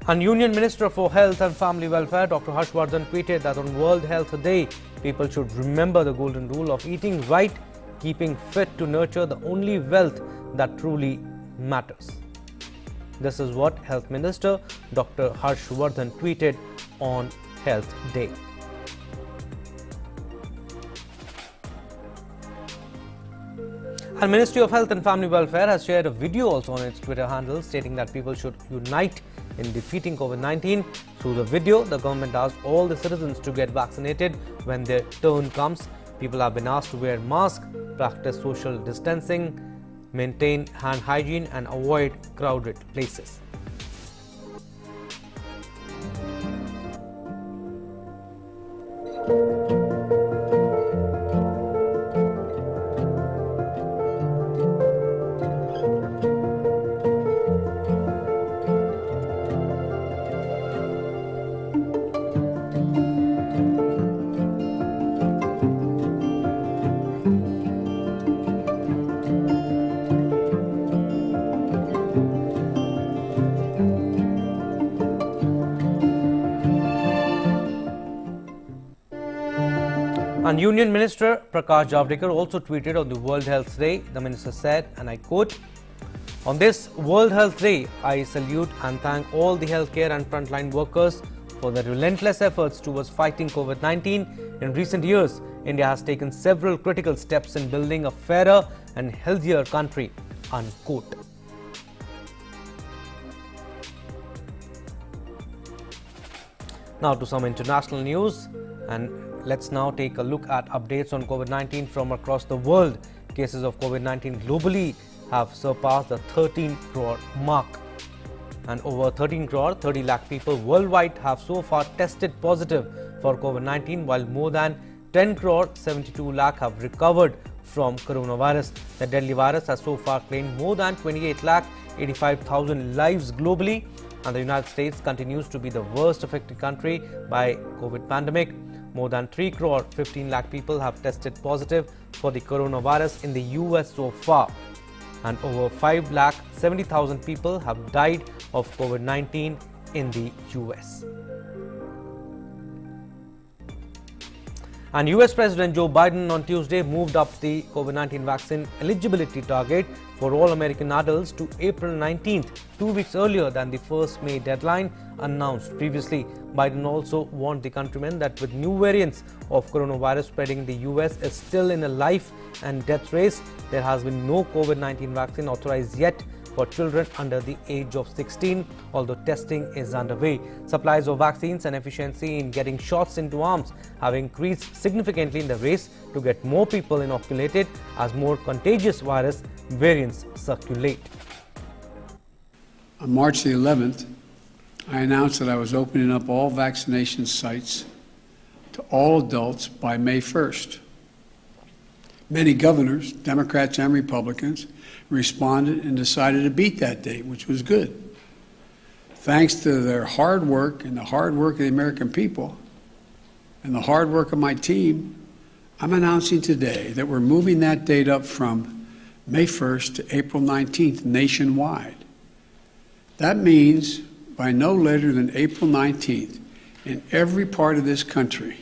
And Union Minister for Health and Family Welfare, Dr. Harshvardhan, tweeted that on World Health Day, people should remember the golden rule of eating right, keeping fit to nurture the only wealth that truly matters. This is what Health Minister Dr. Harshvardhan tweeted on Health Day. And Ministry of Health and Family Welfare has shared a video also on its Twitter handle stating that people should unite in defeating COVID-19. Through the video, the government asked all the citizens to get vaccinated when their turn comes. People have been asked to wear masks, practice social distancing, maintain hand hygiene and avoid crowded places. And Union Minister Prakash Javadekar also tweeted on the World Health Day. The minister said, and I quote, "On this World Health Day, I salute and thank all the healthcare and frontline workers for their relentless efforts towards fighting COVID-19. In recent years, India has taken several critical steps in building a fairer and healthier country." Unquote. Now to some international news, and let's now take a look at updates on COVID-19 from across the world. Cases of COVID-19 globally have surpassed the 13 crore mark. And over 13 crore, 30 lakh people worldwide have so far tested positive for COVID-19, while more than 10 crore 72 lakh have recovered from coronavirus. The deadly virus has so far claimed more than 28 lakh 85,000 lives globally, and the United States continues to be the worst affected country by COVID pandemic. More than 3 crore 15 lakh people have tested positive for the coronavirus in the US so far, and over 5 lakh 70,000 people have died of COVID-19 in the US. And US President Joe Biden on Tuesday moved up the COVID-19 vaccine eligibility target for all American adults to April 19th, 2 weeks earlier than the 1st May deadline announced previously. Biden also warned the countrymen that with new variants of coronavirus spreading, the US is still in a life and death race. There has been no COVID-19 vaccine authorized yet for children under the age of 16, although testing is underway. Supplies of vaccines and efficiency in getting shots into arms have increased significantly in the race to get more people inoculated as more contagious virus variants circulate. On March the 11th, I announced that I was opening up all vaccination sites to all adults by May 1st. Many governors, Democrats and Republicans, responded and decided to beat that date, which was good. Thanks to their hard work and the hard work of the American people and the hard work of my team, I'm announcing today that we're moving that date up from May 1st to April 19th nationwide. That means by no later than April 19th, in every part of this country,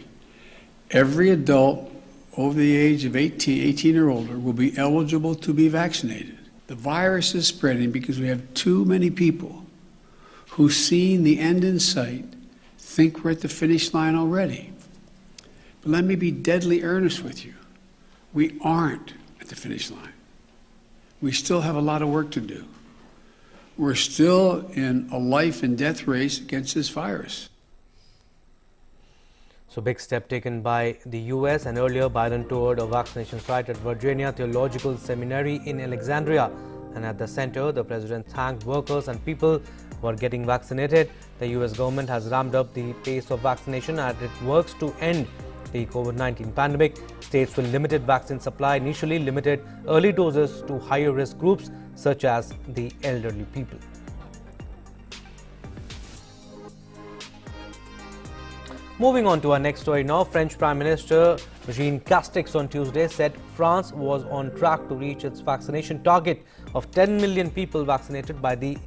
every adult over the age of 18 or older will be eligible to be vaccinated. The virus is spreading because we have too many people who, seeing the end in sight, think we're at the finish line already. But let me be deadly earnest with you. We aren't at the finish line. We still have a lot of work to do. We're still in a life and death race against this virus. So, big step taken by the US, and earlier Biden toured a vaccination site at Virginia Theological Seminary in Alexandria. And at the center, the president thanked workers and people who are getting vaccinated. The US government has ramped up the pace of vaccination as it works to end the COVID-19 pandemic. States with limited vaccine supply initially limited early doses to higher risk groups such as the elderly people. Moving on to our next story now, French Prime Minister Jean Castex on Tuesday said France was on track to reach its vaccination target of 10 million people vaccinated by the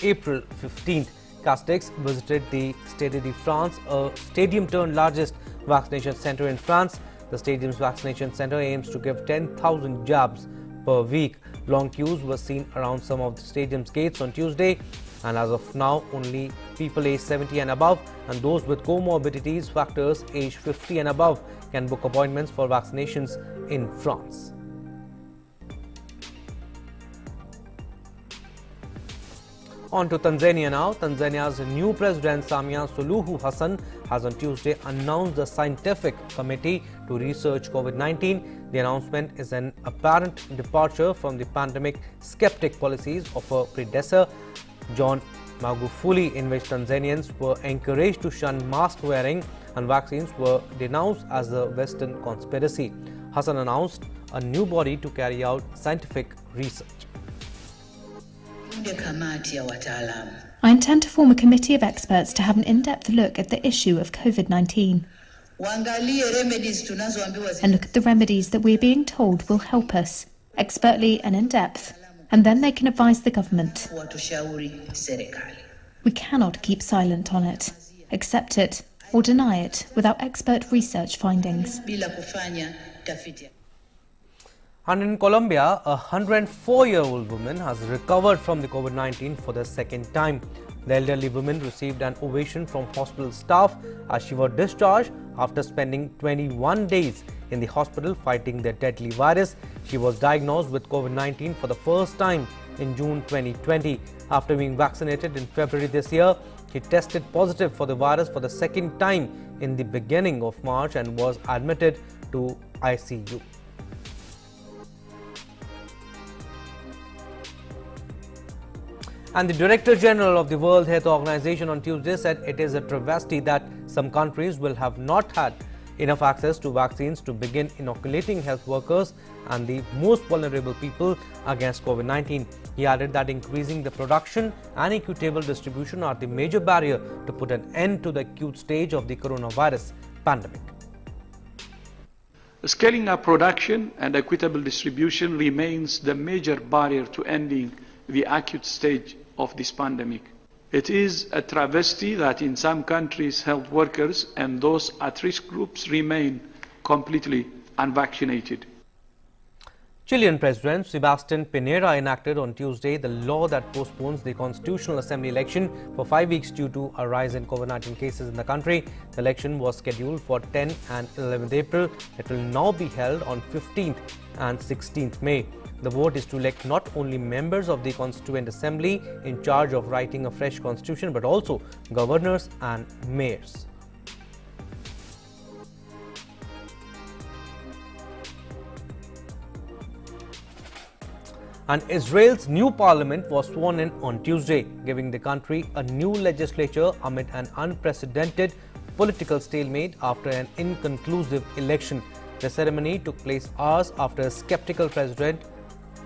April 15th. Castex visited the Stade de France, a stadium-turned-largest vaccination center in France. The stadium's vaccination center aims to give 10,000 jabs per week. Long queues were seen around some of the stadium's gates on Tuesday, and as of now, only people aged 70 and above and those with comorbidities factors aged 50 and above can book appointments for vaccinations in France. On to Tanzania now. Tanzania's new president Samia Suluhu Hassan has on Tuesday announced a scientific committee to research COVID-19. The announcement is an apparent departure from the pandemic skeptic policies of her predecessor, John Magufuli, in which Tanzanians were encouraged to shun mask wearing and vaccines were denounced as a Western conspiracy. Hassan announced a new body to carry out scientific research. I intend to form a committee of experts to have an in-depth look at the issue of COVID-19 and look at the remedies that we're being told will help us, expertly and in depth, and then they can advise the government. We cannot keep silent on it, accept it or deny it without expert research findings. And in Colombia, a 104-year-old woman has recovered from the COVID-19 for the second time. The elderly woman received an ovation from hospital staff as she was discharged after spending 21 days in the hospital fighting the deadly virus. She was diagnosed with COVID-19 for the first time in June 2020. After being vaccinated in February this year, she tested positive for the virus for the second time in the beginning of March and was admitted to ICU. And the Director General of the World Health Organization on Tuesday said it is a travesty that some countries will have not had enough access to vaccines to begin inoculating health workers and the most vulnerable people against COVID-19. He added that increasing the production and equitable distribution are the major barrier to put an end to the acute stage of the coronavirus pandemic. Scaling up production and equitable distribution remains the major barrier to ending the acute stage of this pandemic. It is a travesty that in some countries health workers and those at risk groups remain completely unvaccinated. Chilean President Sebastián Piñera enacted on Tuesday the law that postpones the Constitutional Assembly election for 5 weeks due to a rise in COVID-19 cases in the country. The election was scheduled for 10 and 11th April. It will now be held on 15th and 16th May. The vote is to elect not only members of the Constituent Assembly in charge of writing a fresh constitution, but also governors and mayors. And Israel's new parliament was sworn in on Tuesday, giving the country a new legislature amid an unprecedented political stalemate after an inconclusive election. The ceremony took place hours after a skeptical president,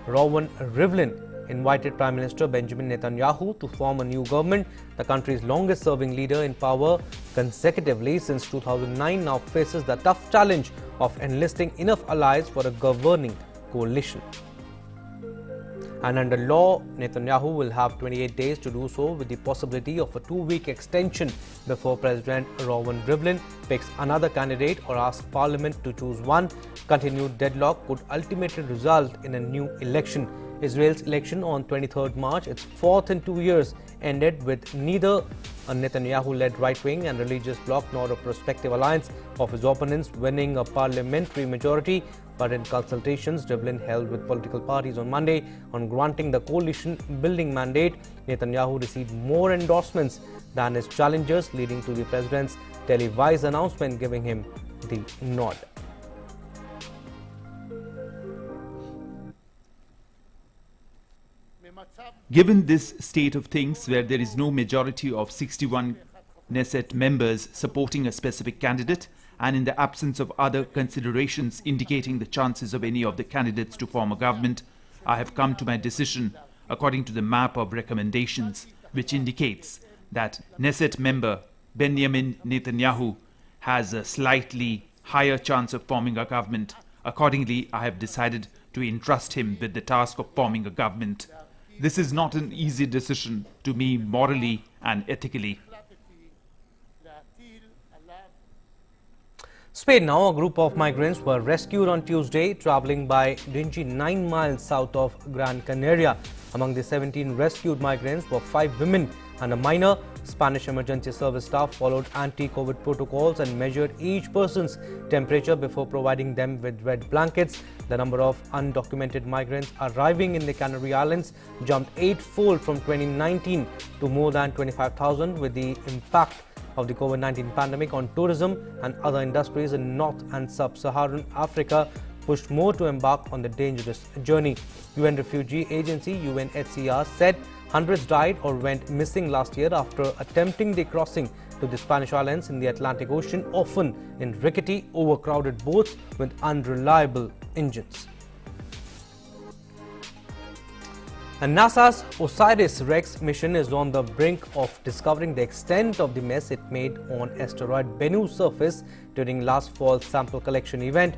Reuven Rivlin, invited Prime Minister Benjamin Netanyahu to form a new government. The country's longest-serving leader in power consecutively since 2009 now faces the tough challenge of enlisting enough allies for a governing coalition. And under law, Netanyahu will have 28 days to do so, with the possibility of a 2-week extension before President Reuven Rivlin picks another candidate or asks Parliament to choose one. Continued deadlock could ultimately result in a new election. Israel's election on 23rd March, its fourth in 2 years, ended with neither a Netanyahu-led right-wing and religious bloc nor a prospective alliance of his opponents winning a parliamentary majority. But in consultations Rivlin held with political parties on Monday on granting the coalition-building mandate, Netanyahu received more endorsements than his challengers, leading to the president's televised announcement giving him the nod. Given this state of things, where there is no majority of 61 Knesset members supporting a specific candidate, and in the absence of other considerations indicating the chances of any of the candidates to form a government, I have come to my decision according to the map of recommendations, which indicates that Knesset member Benjamin Netanyahu has a slightly higher chance of forming a government. Accordingly, I have decided to entrust him with the task of forming a government. This is not an easy decision to me morally and ethically. Spain now, a group of migrants were rescued on Tuesday, traveling by dingy 9 miles south of Gran Canaria. Among the 17 rescued migrants were 5 women and a minor. Spanish emergency service staff followed anti-COVID protocols and measured each person's temperature before providing them with wet blankets. The number of undocumented migrants arriving in the Canary Islands jumped 8-fold from 2019 to more than 25,000, with the impact of the COVID-19 pandemic on tourism and other industries in North and Sub-Saharan Africa pushed more to embark on the dangerous journey. UN Refugee Agency UNHCR said hundreds died or went missing last year after attempting the crossing to the Spanish islands in the Atlantic Ocean, often in rickety, overcrowded boats with unreliable engines. And NASA's OSIRIS-REx mission is on the brink of discovering the extent of the mess it made on asteroid Bennu's surface during last fall's sample collection event.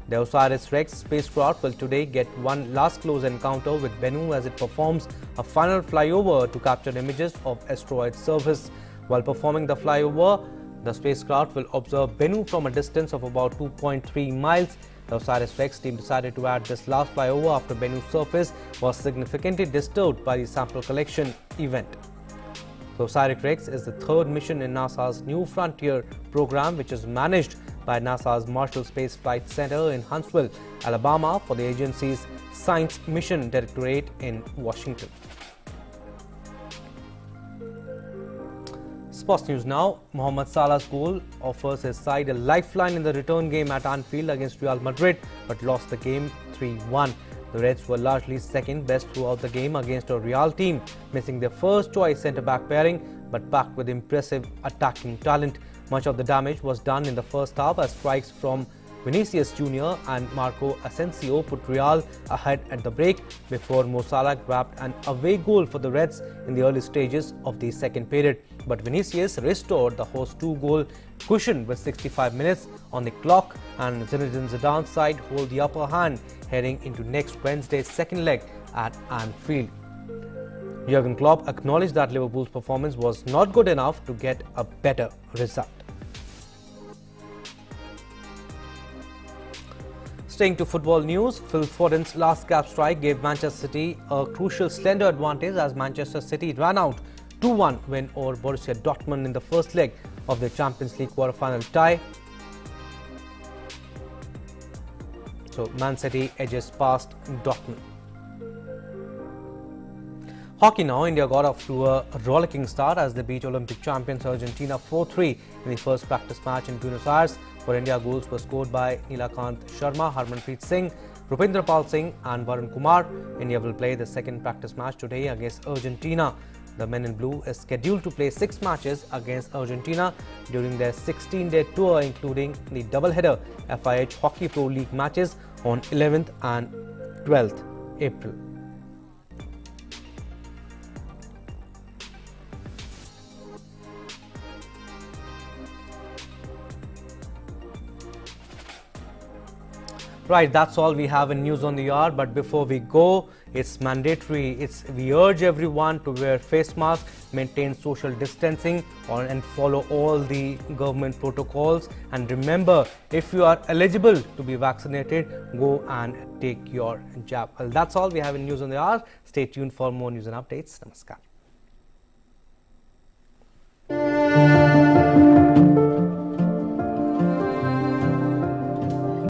The OSIRIS-REx spacecraft will today get one last close encounter with Bennu as it performs a final flyover to capture images of asteroid surface. While performing the flyover, the spacecraft will observe Bennu from a distance of about 2.3 miles. The OSIRIS-REx team decided to add this last flyover after Bennu's surface was significantly disturbed by the sample collection event. The OSIRIS-REx is the third mission in NASA's New Frontier program, which is managed by NASA's Marshall Space Flight Center in Huntsville, Alabama, for the agency's Science Mission Directorate in Washington. Sports news now. Mohamed Salah's goal offers his side a lifeline in the return game at Anfield against Real Madrid, but lost the game 3-1. The Reds were largely second best throughout the game against a Real team, missing their first choice centre-back pairing, but packed with impressive attacking talent. Much of the damage was done in the first half as strikes from Vinicius Jr. and Marco Asensio put Real ahead at the break before Mo Salah grabbed an away goal for the Reds in the early stages of the second period. But Vinicius restored the host 2-goal cushion with 65 minutes on the clock, and Zinedine Zidane's side hold the upper hand heading into next Wednesday's second leg at Anfield. Jurgen Klopp acknowledged that Liverpool's performance was not good enough to get a better result. Staying to football news, Phil Foden's last cap strike gave Manchester City a crucial slender advantage as Manchester City ran out 2-1 win over Borussia Dortmund in the first leg of the Champions League quarter-final tie. So Man City edges past Dortmund. Hockey now, India got off to a rollicking start as they beat Olympic champions Argentina 4-3 in the first practice match in Buenos Aires. For India, goals were scored by Neelakant Sharma, Harmanpreet Singh, Rupinder Pal Singh and Varun Kumar. India will play the second practice match today against Argentina. The men in blue is scheduled to play 6 matches against Argentina during their 16-day tour, including the double-header FIH Hockey Pro League matches on 11th and 12th April. Right, that's all we have in News on the Hour. But before we go, it's mandatory. We urge everyone to wear face masks, maintain social distancing, and follow all the government protocols. And remember, if you are eligible to be vaccinated, go and take your jab. Well, that's all we have in News on the Hour. Stay tuned for more news and updates. Namaskar.